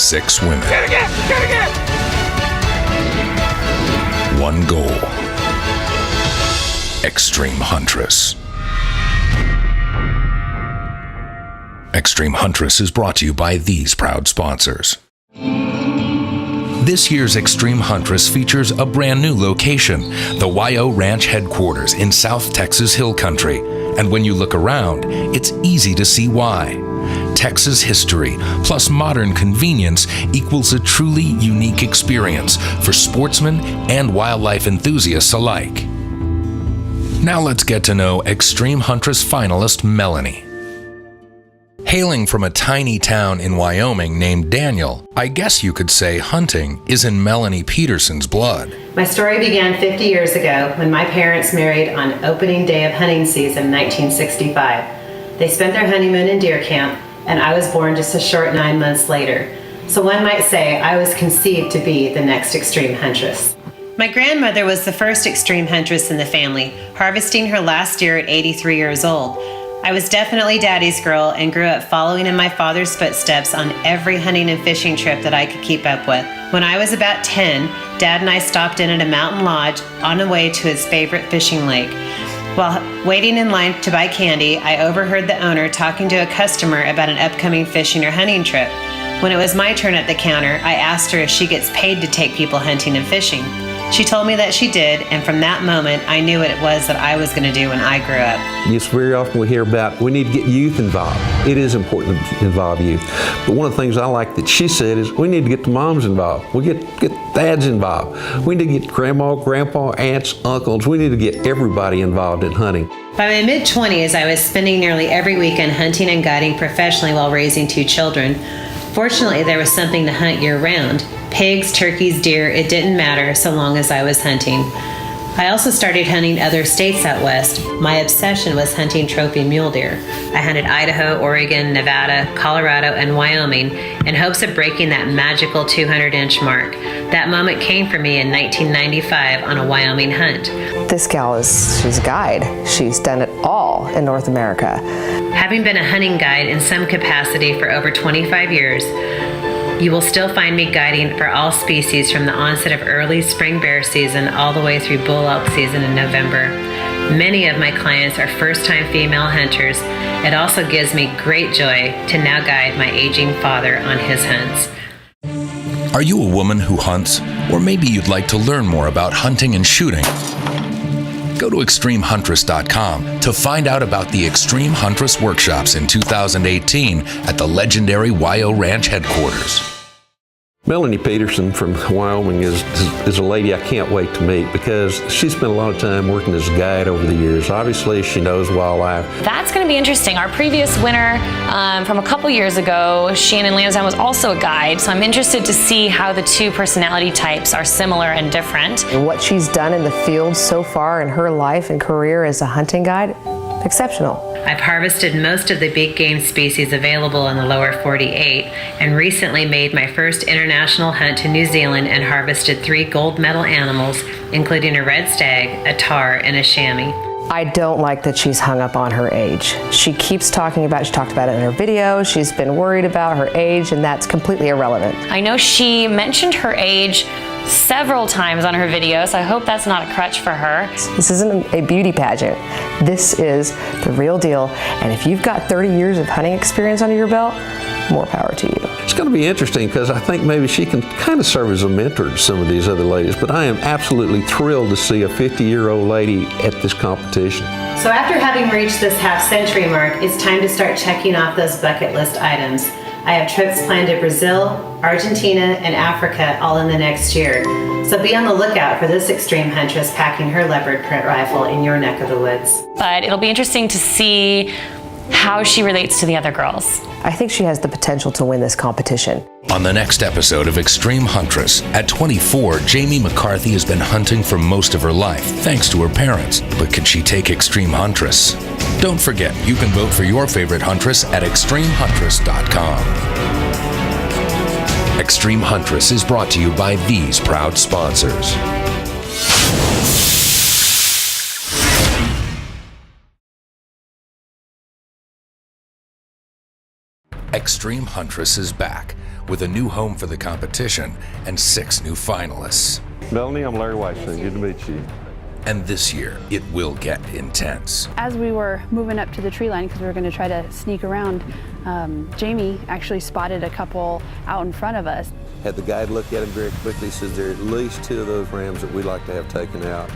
6 women. One goal. Extreme Huntress. Extreme Huntress is brought to you by these proud sponsors. This year's Extreme Huntress features a brand new location, the YO Ranch headquarters in South Texas Hill Country. And when you look around, it's easy to see why. Texas history plus modern convenience equals a truly unique experience for sportsmen and wildlife enthusiasts alike. Now let's get to know Extreme Huntress finalist Melanie. Hailing from a tiny town in Wyoming named Daniel, I guess you could say hunting is in Melanie Peterson's blood. My story began 50 years ago when my parents married on opening day of hunting season 1965. They spent their honeymoon in deer camp, and I was born just a short 9 months later. So one might say I was conceived to be the next Extreme Huntress. My grandmother was the first Extreme Huntress in the family, harvesting her last deer at 83 years old. I was definitely Daddy's girl and grew up following in my father's footsteps on every hunting and fishing trip that I could keep up with. When I was about 10, Dad and I stopped in at a mountain lodge on the way to his favorite fishing lake. While waiting in line to buy candy, I overheard the owner talking to a customer about an upcoming fishing or hunting trip. When it was my turn at the counter, I asked her if she gets paid to take people hunting and fishing. She told me that she did, and from that moment, I knew what it was that I was going to do when I grew up. Yes, very often we hear about we need to get youth involved. It is important to involve youth. But one of the things I like that she said is we need to get the moms involved. We get dads involved. We need to get grandma, grandpa, aunts, uncles. We need to get everybody involved in hunting. By my mid-20s, I was spending nearly every weekend hunting and guiding professionally while raising 2 children. Fortunately, there was something to hunt year-round. Pigs, turkeys, deer, it didn't matter so long as I was hunting. I also started hunting other states out west. My obsession was hunting trophy mule deer. I hunted Idaho, Oregon, Nevada, Colorado, and Wyoming in hopes of breaking that magical 200-inch mark. That moment came for me in 1995 on a Wyoming hunt. This gal she's a guide. She's done it all in North America. Having been a hunting guide in some capacity for over 25 years, you will still find me guiding for all species from the onset of early spring bear season all the way through bull elk season in November. Many of my clients are first-time female hunters. It also gives me great joy to now guide my aging father on his hunts. Are you a woman who hunts? Or maybe you'd like to learn more about hunting and shooting? Go to extremehuntress.com to find out about the Extreme Huntress workshops in 2018 at the legendary YO Ranch headquarters. Melanie Peterson from Wyoming is a lady I can't wait to meet because she spent a lot of time working as a guide over the years. Obviously, she knows wildlife. That's going to be interesting. Our previous winner from a couple years ago, Shannon Lansdowne, was also a guide, so I'm interested to see how the 2 personality types are similar and different. And what she's done in the field so far in her life and career as a hunting guide, exceptional. I've harvested most of the big game species available in the lower 48 and recently made my first international hunt to New Zealand and harvested 3 gold medal animals, including a red stag, a tahr, and a chamois. I don't like that she's hung up on her age. She keeps talking about, she talked about it in her video, she's been worried about her age, and that's completely irrelevant. I know she mentioned her age several times on her video, so I hope that's not a crutch for her. This isn't a beauty pageant. This is the real deal, and if you've got 30 years of hunting experience under your belt, more power to you. It's going to be interesting because I think maybe she can kind of serve as a mentor to some of these other ladies, but I am absolutely thrilled to see a 50-year-old lady at this competition. So after having reached this half-century mark, it's time to start checking off those bucket list items. I have trips planned to Brazil, Argentina, and Africa all in the next year. So be on the lookout for this Extreme Huntress packing her leopard print rifle in your neck of the woods. But it'll be interesting to see how she relates to the other girls. I think she has the potential to win this competition. On the next episode of Extreme Huntress, at 24, Jamie McCarthy has been hunting for most of her life, thanks to her parents. But can she take Extreme Huntress? Don't forget, you can vote for your favorite huntress at extremehuntress.com. Extreme Huntress is brought to you by these proud sponsors. Extreme Huntress is back with a new home for the competition and 6 new finalists. Melanie, I'm Larry Weissman. Good to meet you. And this year, it will get intense. As we were moving up to the tree line, because we were going to try to sneak around, Jamie actually spotted a couple out in front of us. Had the guide look at him very quickly. Says there are at least 2 of those rams that we'd like to have taken out.